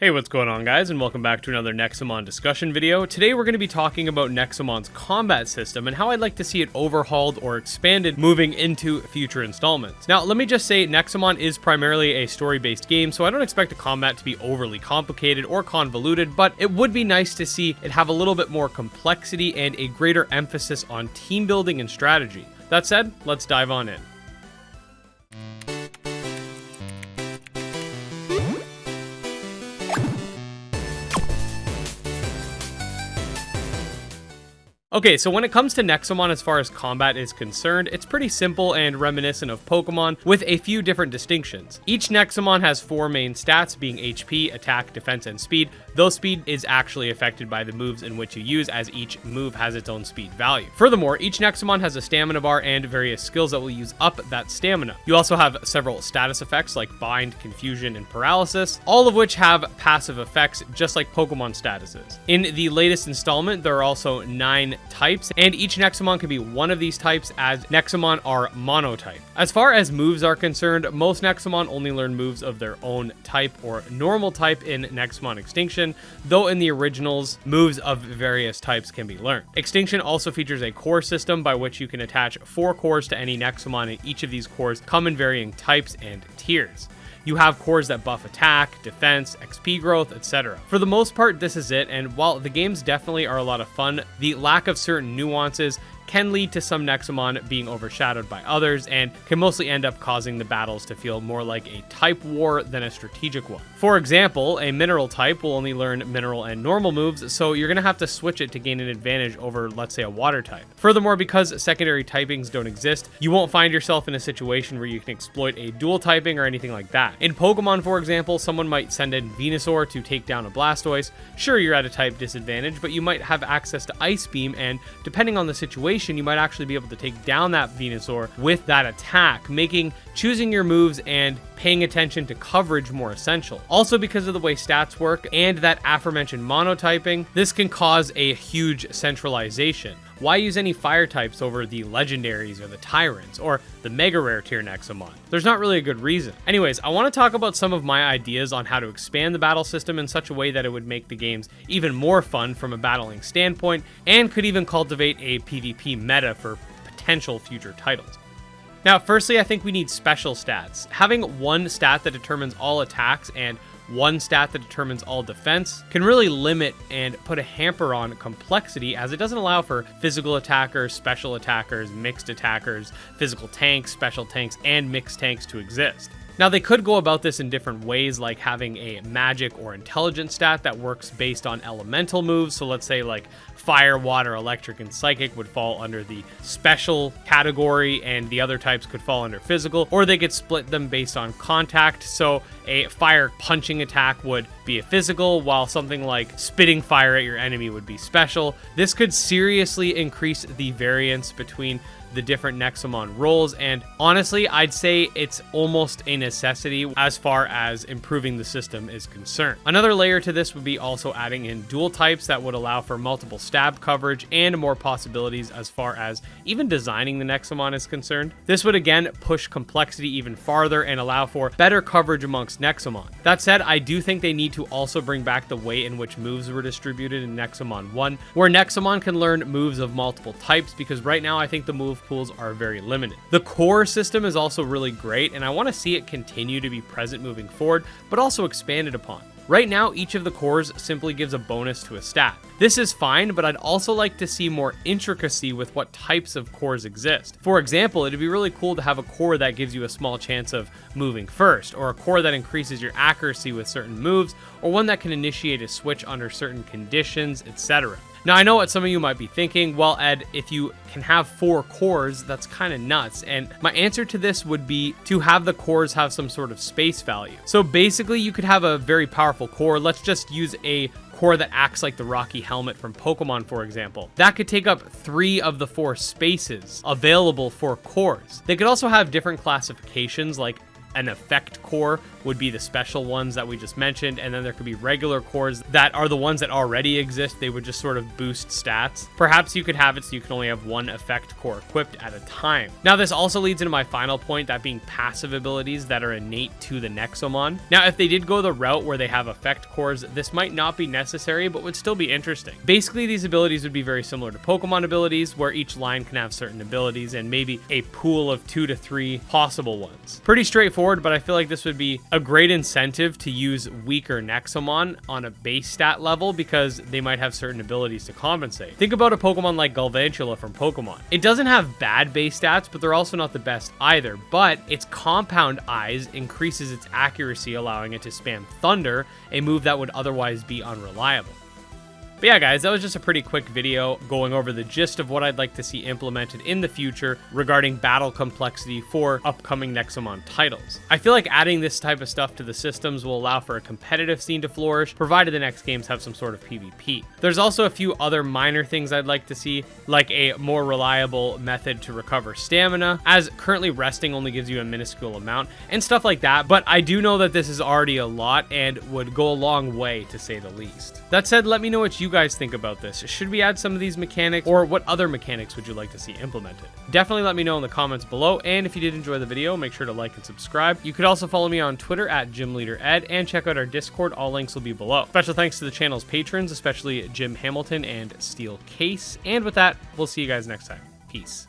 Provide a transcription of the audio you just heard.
Hey, what's going on, guys, and welcome back to another Nexomon discussion video. Today we're going to be talking about Nexomon's combat system and how I'd like to see it overhauled or expanded moving into future installments. Now, let me just say Nexomon is primarily a story-based game, so I don't expect the combat to be overly complicated or convoluted, but it would be nice to see it have a little bit more complexity and a greater emphasis on team building and strategy. That said, let's dive on in. Okay, so when it comes to Nexomon as far as combat is concerned, it's pretty simple and reminiscent of Pokemon with a few different distinctions. Each Nexomon has four main stats, being HP, attack, defense, and speed, though speed is actually affected by the moves in which you use, as each move has its own speed value. Furthermore, each Nexomon has a stamina bar and various skills that will use up that stamina. You also have several status effects like Bind, Confusion, and Paralysis, all of which have passive effects just like Pokemon statuses. In the latest installment, there are also 9 types, and each Nexomon can be one of these types, as Nexomon are monotype. As far as moves are concerned, most Nexomon only learn moves of their own type or normal type in Nexomon Extinction, though in the originals, moves of various types can be learned. Extinction also features a core system by which you can attach 4 cores to any Nexomon, and each of these cores come in varying types and tiers. You have cores that buff attack, defense, XP growth, etc. For the most part, this is it, and while the games definitely are a lot of fun, the lack of certain nuances can lead to some Nexomon being overshadowed by others and can mostly end up causing the battles to feel more like a type war than a strategic one. For example, a mineral type will only learn mineral and normal moves, so you're going to have to switch it to gain an advantage over, let's say, a water type. Furthermore, because secondary typings don't exist, you won't find yourself in a situation where you can exploit a dual typing or anything like that. In Pokemon, for example, someone might send in Venusaur to take down a Blastoise. Sure, you're at a type disadvantage, but you might have access to Ice Beam, and depending on the situation, you might actually be able to take down that Venusaur with that attack, making choosing your moves and paying attention to coverage more essential. Also, because of the way stats work and that aforementioned monotyping, this can cause a huge centralization. Why use any fire types over the legendaries or the tyrants or the mega rare tier Nexomon? There's not really a good reason. Anyways, I want to talk about some of my ideas on how to expand the battle system in such a way that it would make the games even more fun from a battling standpoint, and could even cultivate a PvP meta for potential future titles. Now, firstly, I think we need special stats. Having one stat that determines all attacks and one stat that determines all defense can really limit and put a hamper on complexity, as it doesn't allow for physical attackers, special attackers, mixed attackers, physical tanks, special tanks, and mixed tanks to exist. Now, they could go about this in different ways, like having a magic or intelligence stat that works based on elemental moves. So let's say like fire, water, electric, and psychic would fall under the special category, and the other types could fall under physical, or they could split them based on contact. So a fire punching attack would be a physical, while something like spitting fire at your enemy would be special. This could seriously increase the variance between the different Nexomon roles, and honestly, I'd say it's almost a necessity as far as improving the system is concerned. Another layer to this would be also adding in dual types that would allow for multiple stab coverage and more possibilities as far as even designing the Nexomon is concerned. This would again push complexity even farther and allow for better coverage amongst Nexomon. That said, I do think they need to also bring back the way in which moves were distributed in Nexomon 1, where Nexomon can learn moves of multiple types, because right now I think the move pools are very limited. The core system is also really great, and I want to see it continue to be present moving forward, but also expanded upon. Right now, each of the cores simply gives a bonus to a stat. This is fine, but I'd also like to see more intricacy with what types of cores exist. For example, it'd be really cool to have a core that gives you a small chance of moving first, or a core that increases your accuracy with certain moves, or one that can initiate a switch under certain conditions, etc. Now, I know what some of you might be thinking, well, Ed, if you can have 4 cores, that's kind of nuts. And my answer to this would be to have the cores have some sort of space value. So basically, you could have a very powerful core. Let's just use a core that acts like the Rocky Helmet from Pokemon, for example. That could take up 3 of the 4 spaces available for cores. They could also have different classifications, like an effect core would be the special ones that we just mentioned, and then there could be regular cores that are the ones that already exist. They would just sort of boost stats. Perhaps you could have it so you can only have one effect core equipped at a time. Now, this also leads into my final point, that being passive abilities that are innate to the Nexomon. Now, if they did go the route where they have effect cores, this might not be necessary, but would still be interesting. Basically, these abilities would be very similar to Pokemon abilities, where each line can have certain abilities and maybe a pool of 2 to 3 possible ones. Pretty straightforward, but I feel like this would be a great incentive to use weaker Nexomon on a base stat level because they might have certain abilities to compensate. Think about a Pokemon like Galvantula from Pokemon. It doesn't have bad base stats, but they're also not the best either, but its compound eyes increases its accuracy, allowing it to spam Thunder, a move that would otherwise be unreliable. But yeah, guys, that was just a pretty quick video going over the gist of what I'd like to see implemented in the future regarding battle complexity for upcoming Nexomon titles. I feel like adding this type of stuff to the systems will allow for a competitive scene to flourish, provided the next games have some sort of PvP. There's also a few other minor things I'd like to see, like a more reliable method to recover stamina, as currently resting only gives you a minuscule amount, and stuff like that, but I do know that this is already a lot and would go a long way, to say the least. That said, let me know what you guys think about this. Should we add some of these mechanics, or what other mechanics would you like to see implemented? Definitely let me know in the comments below, and if you did enjoy the video, make sure to like and subscribe. You could also follow me on Twitter at GymLeaderEd, and check out our Discord. All links will be below. Special thanks to the channel's patrons, especially Jim Hamilton and StealCase. And with that, we'll see you guys next time. Peace.